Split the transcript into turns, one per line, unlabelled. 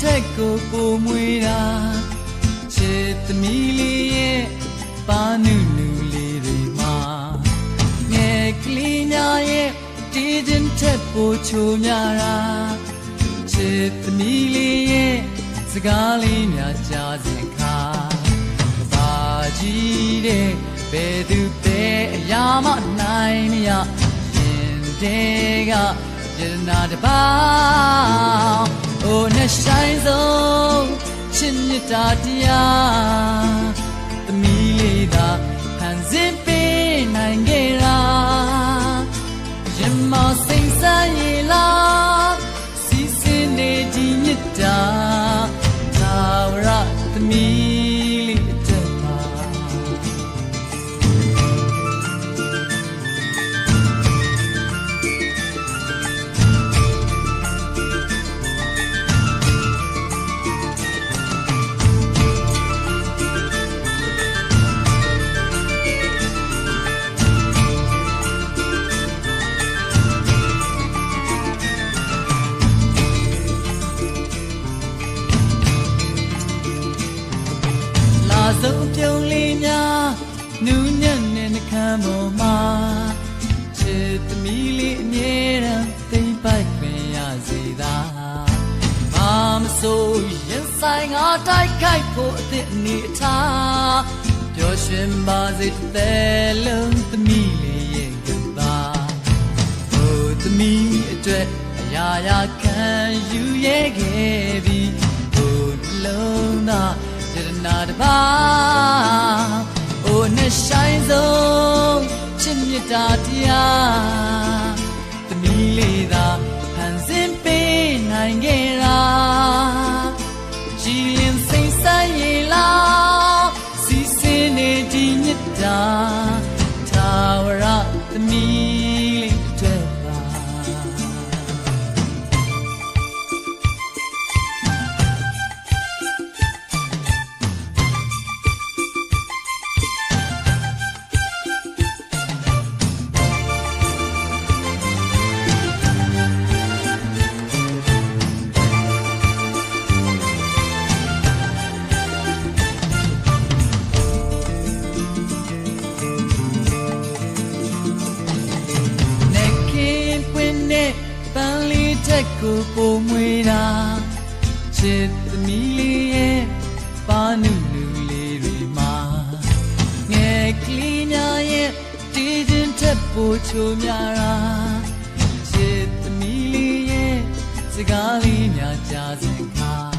ထက်ကိုပိုမွေတာချစ်သမီးလေးရဲ့ပါနုနုလေးတွေမှာငယ်ကလေးများရဲ့တီးခြင်းထက်ပိုချိုများတာချစ်သမီးလေးရဲ့စကားလေးများကြားစဉ်ခါဘာကြီးတဲ့ဘယ်သူပဲအရာမနိုင်မရရင်တဲ့ကယနာတပါအိုနဲ့ဆိုင်ဆုံးချစ်မြတ်တာတရားသမီးလေးသာဖန်ဆင်းပေးနိုင်ခဲ့တာရင်မစိမ့်ဆန်းရလားစီစဉ်နေဒီမြတ်တာသာဝရသမီးလေးအတွက်ပါဆုံးပြုံးလေးများနူးညံ့တဲ့နှခမ်းပေါ်မှာချစ်သမီးလေးအမြဲတမ်းသိမ့်ပိုက်ခွင့်ရစေသာဘာမဆိုရင်ဆိုင်ငါတိုက်ခိုက်ဖို့အသည့်အနေအထားပျော်ရွှင်ပါစေတဲ့လုံးသမီးလေးရဲ့ကပါဟိုသမီးအတွက်အရာရာခံယူရဲခဲ့ပြီးဟိုလုံးသားယတနာတပါအိုနဲ့ဆိုင်ဆုံးချစ်မြတ်တာတရားသမီးလေးသာဖန်ဆင်းပေးနိုင်ခဲ့တာကြည်လင်စိတ်ဆန်းရလားစီစဉ်နေဒီမြတ်တာသာဝရသမီးလေးအတွက်ပါပန်းလေးထက်ကိုပိုမွေတာချစ်သမီးလေးရဲ့ပါနုနုလေးတွေမှာငယ်ကလေးများရဲ့တီးခြင်းထက်ပိုချိုများတာချစ်သမီးလေးရဲ့စကားလေးများကြားစဉ်ခါ